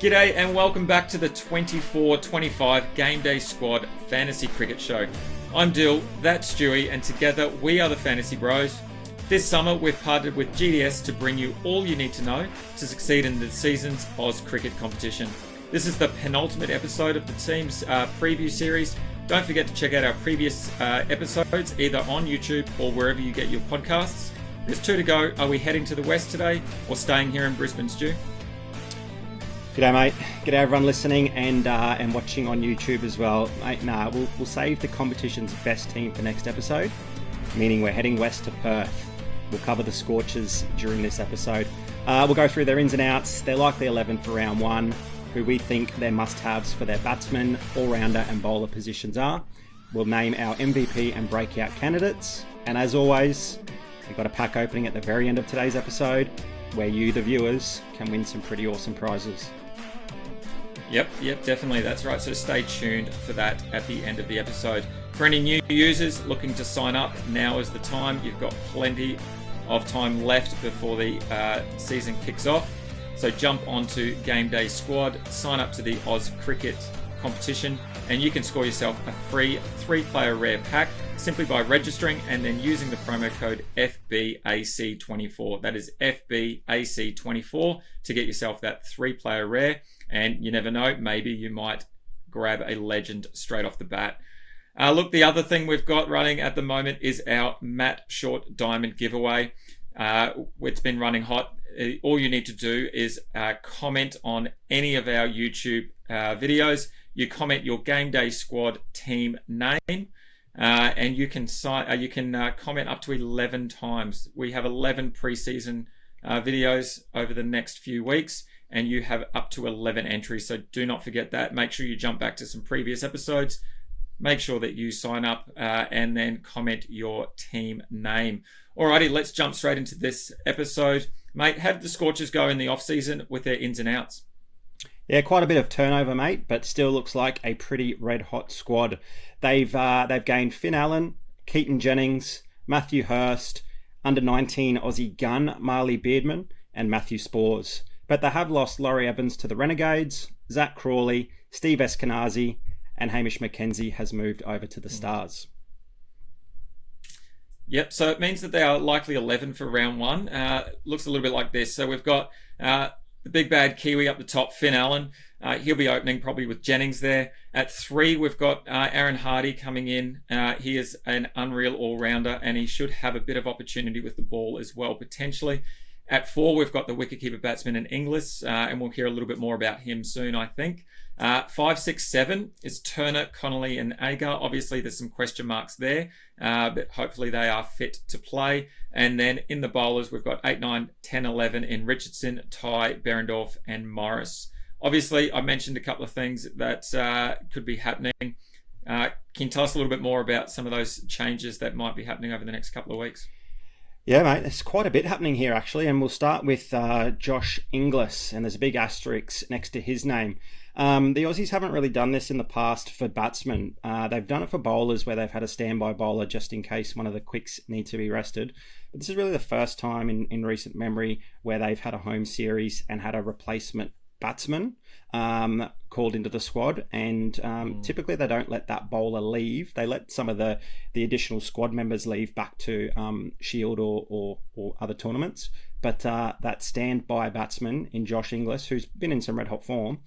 G'day and welcome back to the 24-25 GameDay Squad Fantasy Cricket Show. I'm Dill, that's Stewie, and together we are the Fantasy Bros. This summer we've partnered with GDS to bring you all you need to know to succeed in the season's Oz cricket competition. This is the penultimate episode of the team's preview series. Don't forget to check out our previous episodes either on YouTube or wherever you get your podcasts. There's 2 to go. Are we heading to the west today or staying here in Brisbane, Stu? G'day, mate. G'day, everyone listening and watching on YouTube as well. Mate, we'll save the competition's best team for next episode, meaning we're heading west to Perth. We'll cover the Scorchers during this episode. We'll go through their ins and outs, their likely 11 for round 1, who we think their must-haves for their batsman, all-rounder and bowler positions are. We'll name our MVP and breakout candidates. And as always, we've got a pack opening at the very end of today's episode where you, the viewers, can win some pretty awesome prizes. Yep, definitely. That's right. So stay tuned for that at the end of the episode. For any new users looking to sign up, now is the time. You've got plenty of time left before the season kicks off. So jump onto GameDay Squad, sign up to the Oz Cricket competition, and you can score yourself a free 3-player rare pack simply by registering and then using the promo code FBAC24. That is FBAC24 to get yourself that 3-player rare. And you never know, maybe you might grab a legend straight off the bat. Look, the other thing we've got running at the moment is our Matt Short Diamond giveaway. It's been running hot. All you need to do is comment on any of our YouTube videos. You comment your GameDay Squad team name, and you can comment up to 11 times. We have 11 preseason videos over the next few weeks, and you have up to 11 entries. So do not forget that. Make sure you jump back to some previous episodes. Make sure that you sign up and then comment your team name. Alrighty, let's jump straight into this episode. Mate, how did the Scorchers go in the off-season with their ins and outs? Yeah, quite a bit of turnover, mate, but still looks like a pretty red-hot squad. They've gained Finn Allen, Keaton Jennings, Matthew Hurst, under-19 Aussie gun Marley Beardman, and Matthew Spores. But they have lost Laurie Evans to the Renegades, Zach Crawley, Steve Eskenazi, and Hamish McKenzie has moved over to the Stars. Yep, so it means that they are likely 11 for round 1. Looks a little bit like this. So we've got the big bad Kiwi up the top, Finn Allen. He'll be opening probably with Jennings there. At 3, we've got Aaron Hardy coming in. He is an unreal all-rounder, and he should have a bit of opportunity with the ball as well, potentially. At 4, we've got the wicketkeeper batsman in Inglis, and we'll hear a little bit more about him soon, I think. 5, 6, 7 is Turner, Connolly, and Agar. Obviously, there's some question marks there, but hopefully they are fit to play. And then in the bowlers, we've got 8, 9, 10, 11 in Richardson, Ty, Berendorf, and Morris. Obviously, I mentioned a couple of things that could be happening. Can you tell us a little bit more about some of those changes that might be happening over the next couple of weeks? Yeah, mate, there's quite a bit happening here, actually, and we'll start with Josh Inglis, and there's a big asterisk next to his name. The Aussies haven't really done this in the past for batsmen. They've done it for bowlers where they've had a standby bowler just in case one of the quicks need to be rested. But this is really the first time in recent memory where they've had a home series and had a replacement batsman called into the squad, and typically they don't let that bowler leave. They let some of the additional squad members leave back to Shield or other tournaments, but that standby batsman in Josh Inglis, who's been in some red hot form,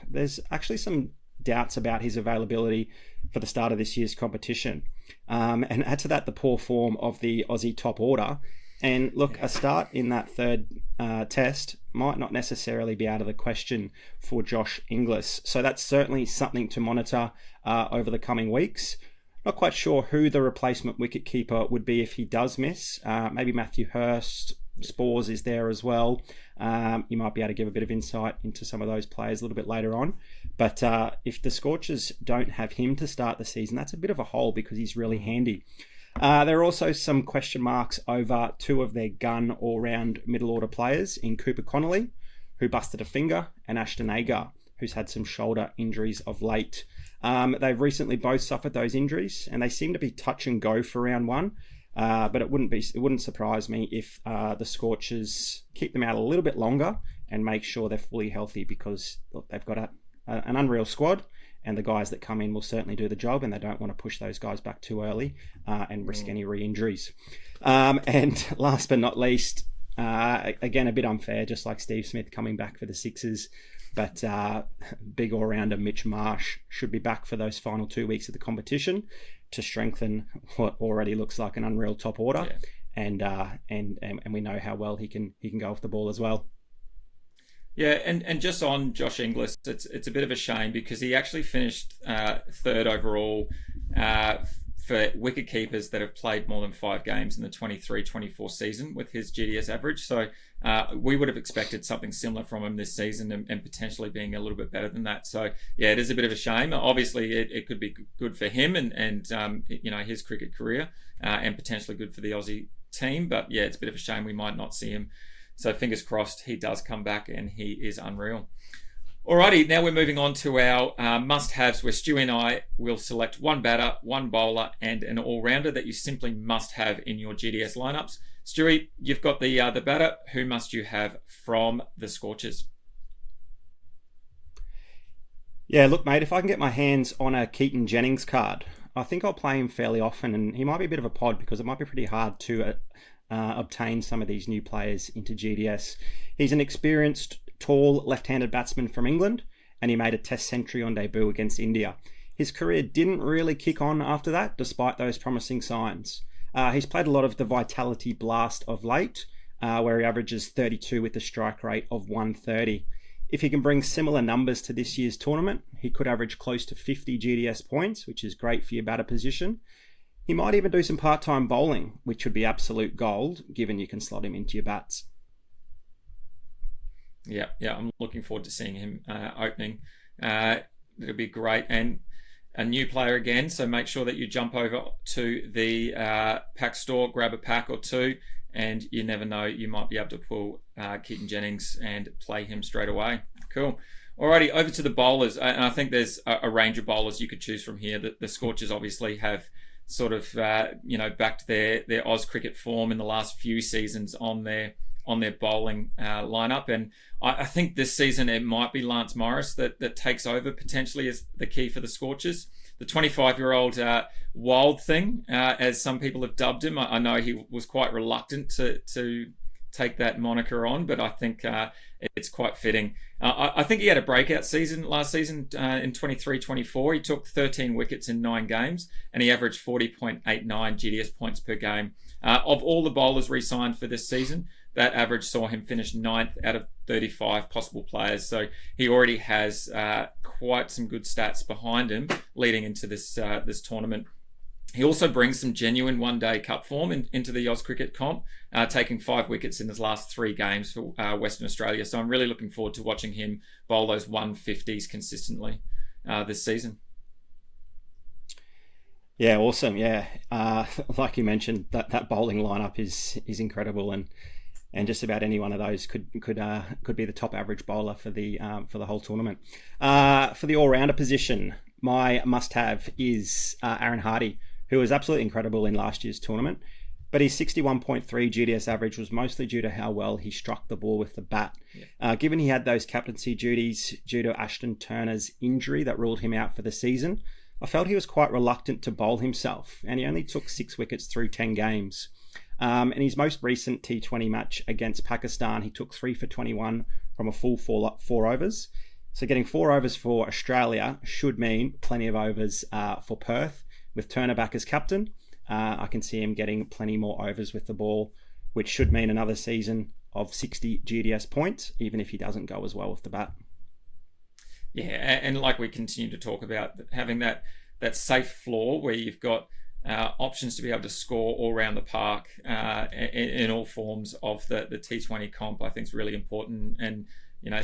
there's actually some doubts about his availability for the start of this year's competition, and add to that the poor form of the Aussie top order. And look, a start in that third test might not necessarily be out of the question for Josh Inglis. So that's certainly something to monitor over the coming weeks. Not quite sure who the replacement wicketkeeper would be if he does miss. Maybe Matthew Hurst, Spores is there as well. You might be able to give a bit of insight into some of those players a little bit later on. But if the Scorchers don't have him to start the season, that's a bit of a hole because he's really handy. There are also some question marks over 2 of their gun all-round middle order players in Cooper Connolly, who busted a finger, and Ashton Agar, who's had some shoulder injuries of late. They've recently both suffered those injuries, and they seem to be touch and go for round 1. But it wouldn't surprise me if the Scorchers keep them out a little bit longer and make sure they're fully healthy, because look, they've got an unreal squad, and the guys that come in will certainly do the job, and they don't want to push those guys back too early and risk any re-injuries. And last but not least, again, a bit unfair, just like Steve Smith coming back for the Sixers, but big all-rounder Mitch Marsh should be back for those final 2 weeks of the competition to strengthen what already looks like an unreal top order. Yeah. And we know how well he can go off the ball as well. Yeah, and just on Josh Inglis, it's a bit of a shame because he actually finished third overall for wicket keepers that have played more than 5 games in the 23-24 season with his GDS average. So we would have expected something similar from him this season, and potentially being a little bit better than that. So yeah, it is a bit of a shame. Obviously, it could be good for him and his cricket career, and potentially good for the Aussie team. But yeah, it's a bit of a shame we might not see him. So fingers crossed he does come back and he is unreal. Alrighty, now we're moving on to our must-haves, where Stewie and I will select one batter, one bowler, and an all-rounder that you simply must have in your GDS lineups. Stewie, you've got the batter. Who must you have from the Scorchers? Yeah, look, mate, if I can get my hands on a Keaton Jennings card, I think I'll play him fairly often, and he might be a bit of a pod because it might be pretty hard to obtain some of these new players into GDS. He's an experienced, tall, left-handed batsman from England, and he made a Test century on debut against India. His career didn't really kick on after that, despite those promising signs. He's played a lot of the Vitality Blast of late, where he averages 32 with a strike rate of 130. If he can bring similar numbers to this year's tournament, he could average close to 50 GDS points, which is great for your batter position. He might even do some part-time bowling, which would be absolute gold, given you can slot him into your bats. Yeah, I'm looking forward to seeing him opening. It'll be great. And a new player again, so make sure that you jump over to the pack store, grab a pack or two, and you never know, you might be able to pull Keaton Jennings and play him straight away. Cool. Alrighty, over to the bowlers. And I think there's a range of bowlers you could choose from here. The Scorchers obviously have sort of backed their Oz cricket form in the last few seasons on their bowling lineup, and I think this season it might be Lance Morris that takes over potentially as the key for the Scorchers. The 25-year-old wild thing, as some people have dubbed him. I know he was quite reluctant to take that moniker on, but I think it's quite fitting. I think he had a breakout season last season in 23-24. He took 13 wickets in 9 games, and he averaged 40.89 GDS points per game. Of all the bowlers re-signed for this season, that average saw him finish 9th out of 35 possible players. So he already has quite some good stats behind him leading into this tournament. He also brings some genuine one-day cup form into the Oz Cricket comp, taking 5 wickets in his last 3 games for Western Australia. So I'm really looking forward to watching him bowl those 150s consistently this season. Yeah, awesome. Yeah, like you mentioned, that bowling lineup is incredible, and just about any one of those could be the top average bowler for the whole tournament. For the all-rounder position, my must-have is Aaron Hardy, who was absolutely incredible in last year's tournament. But his 61.3 GDS average was mostly due to how well he struck the ball with the bat. Yeah. Given he had those captaincy duties due to Ashton Turner's injury that ruled him out for the season, I felt he was quite reluctant to bowl himself, and he only took 6 wickets through 10 games. In his most recent T20 match against Pakistan, he took 3 for 21 from a full 4 overs. So getting 4 overs for Australia should mean plenty of overs for Perth. With Turner back as captain, I can see him getting plenty more overs with the ball, which should mean another season of 60 GDS points, even if he doesn't go as well with the bat. Yeah, and like we continue to talk about, having that safe floor where you've got options to be able to score all around the park in all forms of the T20 comp, I think is really important. And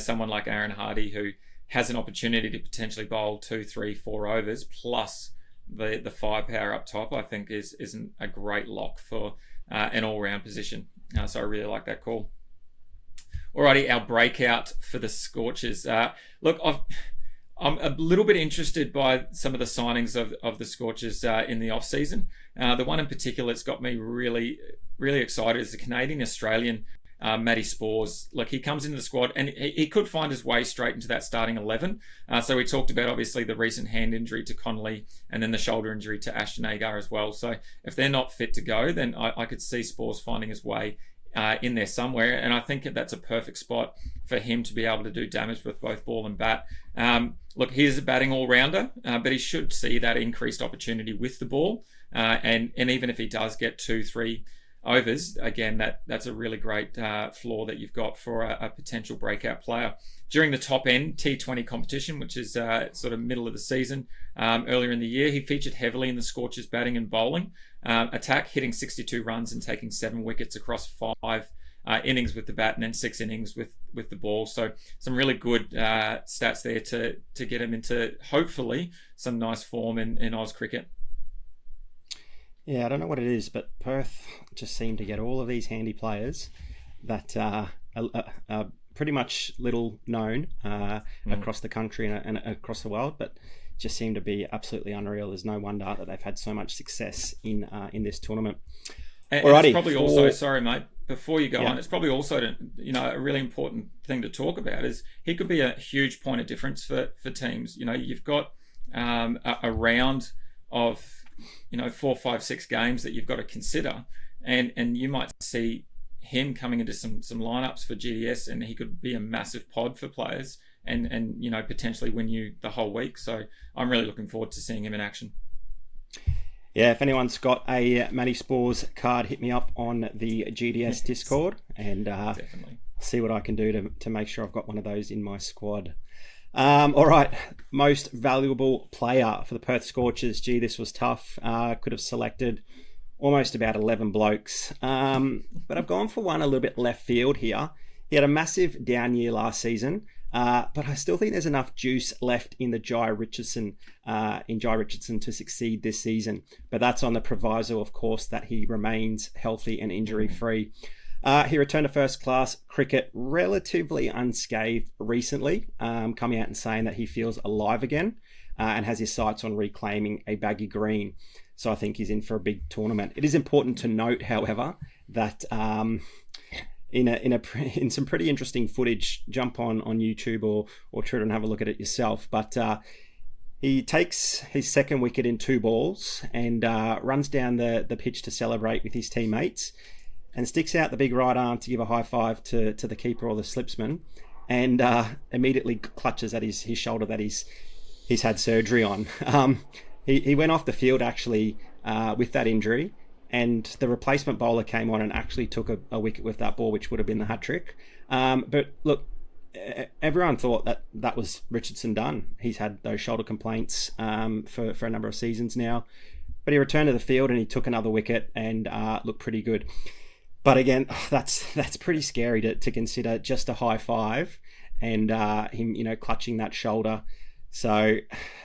someone like Aaron Hardy, who has an opportunity to potentially bowl 2, 3, 4 overs plus the firepower up top, I think isn't a great lock for an all-round position. So I really like that call. Alrighty, our breakout for the Scorchers. Look, I'm a little bit interested by some of the signings of the Scorchers in the off-season. The one in particular that's got me really, really excited is the Canadian-Australian Matty Spores, look, he comes into the squad and he could find his way straight into that starting 11. So we talked about, obviously, the recent hand injury to Connolly and then the shoulder injury to Ashton Agar as well. So if they're not fit to go, then I could see Spores finding his way in there somewhere, and I think that's a perfect spot for him to be able to do damage with both ball and bat. Look, he's a batting all-rounder, but he should see that increased opportunity with the ball, and even if he does get 2-3 overs, again, that's a really great floor that you've got for a potential breakout player. During the top end T20 competition, which is sort of middle of the season, earlier in the year, he featured heavily in the Scorchers batting and bowling attack, hitting 62 runs and taking 7 wickets across 5 innings with the bat and then 6 innings with the ball. So some really good stats there to get him into, hopefully, some nice form in Oz cricket. Yeah, I don't know what it is, but Perth just seem to get all of these handy players that are pretty much little known across the country and across the world, but just seem to be absolutely unreal. There's no wonder that they've had so much success in this tournament. And it's probably also, sorry mate, before you go on, it's probably also a really important thing to talk about is he could be a huge point of difference for teams. You've got a round of 4, 5, 6 games that you've got to consider, and you might see him coming into some lineups for GDS, and he could be a massive pod for players and potentially win you the whole week. So I'm really looking forward to seeing him in action. Yeah, if anyone's got a Matty Spores card, hit me up on the GDS Discord and definitely see what I can do to make sure I've got one of those in my squad. All right, most valuable player for the Perth Scorchers. Gee, this was tough. Could have selected almost about 11 blokes. But I've gone for one a little bit left field here. He had a massive down year last season, but I still think there's enough juice left in the Jai Richardson to succeed this season. But that's on the proviso, of course, that he remains healthy and injury-free. He returned to first-class cricket relatively unscathed recently, coming out and saying that he feels alive again and has his sights on reclaiming a baggy green. So I think he's in for a big tournament. It is important to note, however, that in some pretty interesting footage, jump on YouTube or Twitter and have a look at it yourself. But he takes his second wicket in 2 balls and runs down the pitch to celebrate with his teammates, and sticks out the big right arm to give a high five to the keeper or the slipsman, and immediately clutches at his shoulder that he's had surgery on. He went off the field actually with that injury, and the replacement bowler came on and actually took a wicket with that ball, which would have been the hat-trick. But look, everyone thought that was Richardson done. He's had those shoulder complaints for a number of seasons now. But he returned to the field and he took another wicket and looked pretty good. But again, that's pretty scary to consider just a high five and him, clutching that shoulder. So,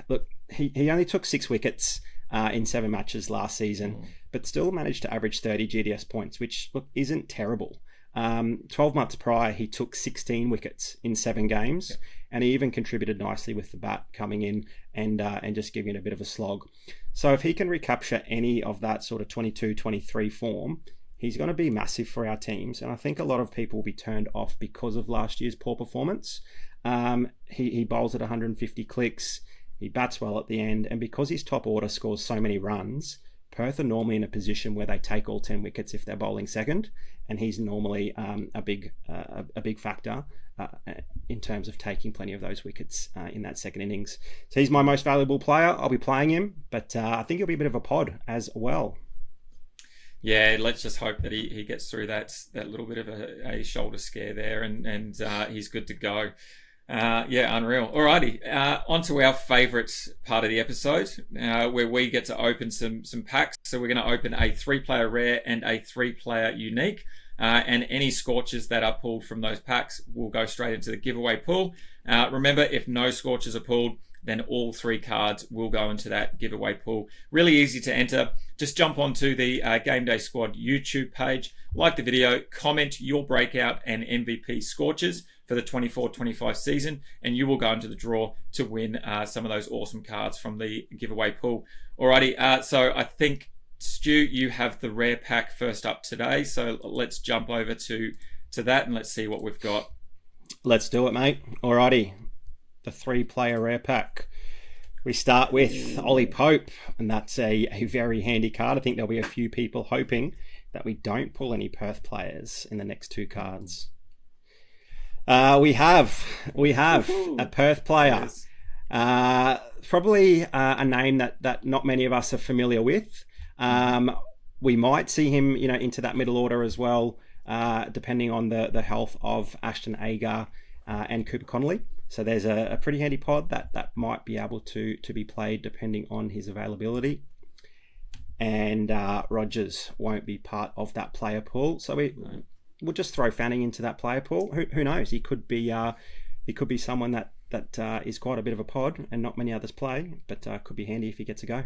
look, he only took 6 wickets in 7 matches last season, but still managed to average 30 GDS points, which, look, isn't terrible. 12 months prior, he took 16 wickets in 7 games, and he even contributed nicely with the bat coming in and just giving it a bit of a slog. So if he can recapture any of that sort of 22-23 form, he's going to be massive for our teams. And I think a lot of people will be turned off because of last year's poor performance. He bowls at 150 clicks. He bats well at the end. And because his top order scores so many runs, Perth are normally in a position where they take all 10 wickets if they're bowling second. And he's normally a big factor in terms of taking plenty of those wickets in that second innings. So he's my most valuable player. I'll be playing him, but I think he'll be a bit of a pod as well. Yeah, let's just hope that he gets through that little bit of a shoulder scare there and he's good to go. Unreal. Alrighty, on to our favourite part of the episode where we get to open some packs. So we're going to open a 3-player rare and a 3-player unique. And any Scorchers that are pulled from those packs will go straight into the giveaway pool. Remember, if no Scorchers are pulled, then all 3 cards will go into that giveaway pool. Really easy to enter. Just jump onto the GameDay Squad YouTube page, like the video, comment your breakout and MVP Scorchers for the 24-25 season, and you will go into the draw to win some of those awesome cards from the giveaway pool. Alrighty, so I think, Stu, you have the rare pack first up today, so let's jump over to to that and let's see what we've got. Let's do it, mate. Alrighty. The 3-player rare pack. We start with Ollie Pope, and that's a very handy card. I think there'll be a few people hoping that we don't pull any Perth players in the next 2 cards. We have a Perth player. Yes. Probably a name that not many of us are familiar with. We might see him, into that middle order as well, depending on the health of Ashton Agar and Cooper Connolly. So there's a pretty handy pod that might be able to be played depending on his availability. And Rogers won't be part of that player pool. So we'll just throw Fanning into that player pool. Who knows? He could be someone that is quite a bit of a pod and not many others play, but could be handy if he gets a go.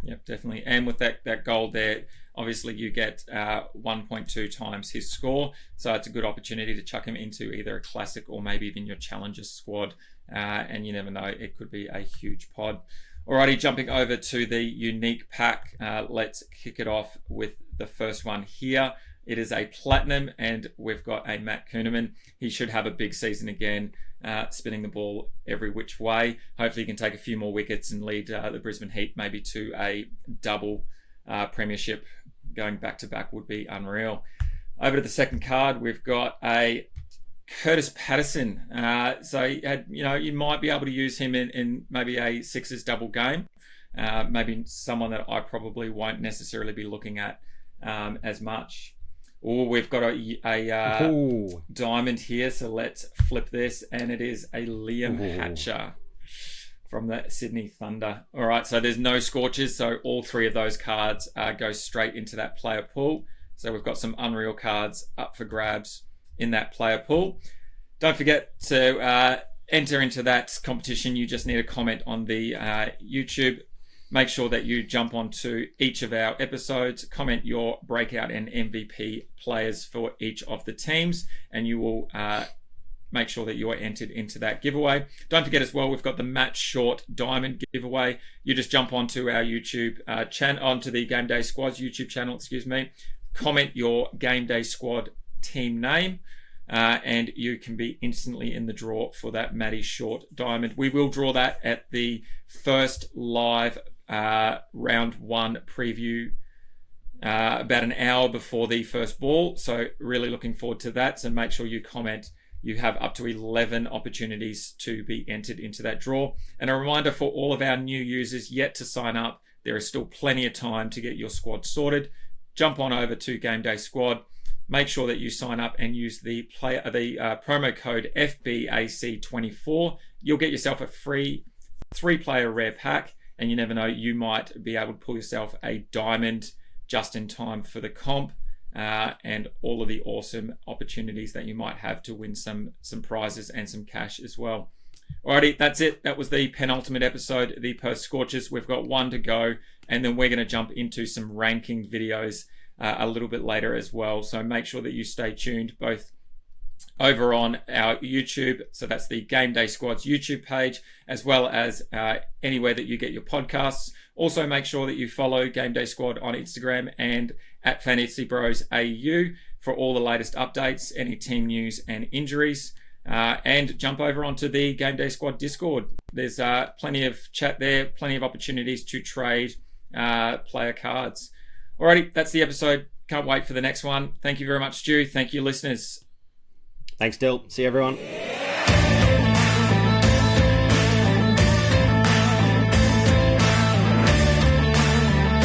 Yep, definitely. And with that gold there, obviously you get 1.2 times his score. So it's a good opportunity to chuck him into either a classic or maybe even your challenger squad. And you never know, it could be a huge pod. Alrighty, jumping over to the unique pack. Let's kick it off with the first one here. It is a platinum, and we've got a Matt Kuhneman. He should have a big season again, spinning the ball every which way. Hopefully he can take a few more wickets and lead the Brisbane Heat maybe to a double premiership. Going back to back would be unreal. Over to the second card, we've got a Curtis Patterson. So you might be able to use him in maybe a Sixers double game. Maybe someone that I probably won't necessarily be looking at as much. Oh, we've got a diamond here, so let's flip this, and it is a Liam Hatcher from the Sydney Thunder. All right, so there's no Scorchers, so all 3 of those cards go straight into that player pool. So we've got some unreal cards up for grabs in that player pool. Don't forget to enter into that competition. You just need a comment on the YouTube. Make sure that you jump onto each of our episodes, comment your breakout and MVP players for each of the teams, and you will make sure that you are entered into that giveaway. Don't forget as well, we've got the Match Short Diamond giveaway. You just jump onto our YouTube channel, onto the GameDay Squad's YouTube channel, comment your GameDay Squad team name, and you can be instantly in the draw for that Matty Short Diamond. We will draw that at the first live round 1 preview about an hour before the first ball. So really looking forward to that. So make sure you comment. You have up to 11 opportunities to be entered into that draw. And a reminder for all of our new users yet to sign up, there is still plenty of time to get your squad sorted. Jump on over to GameDay Squad. Make sure that you sign up and use the promo code FBAC24. You'll get yourself a free 3-player rare pack, and you never know, you might be able to pull yourself a diamond just in time for the comp, and all of the awesome opportunities that you might have to win some prizes and some cash as well. Alrighty, that's it. That was the penultimate episode, the Perth Scorchers. We've got 1 to go, and then we're going to jump into some ranking videos a little bit later as well. So make sure that you stay tuned both over on our YouTube. So that's the GameDay Squad's YouTube page, as well as anywhere that you get your podcasts. Also make sure that you follow GameDay Squad on Instagram and at Fantasy Bros AU for all the latest updates, any team news and injuries. And jump over onto the GameDay Squad Discord. There's plenty of chat there, plenty of opportunities to trade player cards. Alrighty, that's the episode. Can't wait for the next one. Thank you very much, Stu. Thank you, listeners. Thanks, Dill. See you, everyone.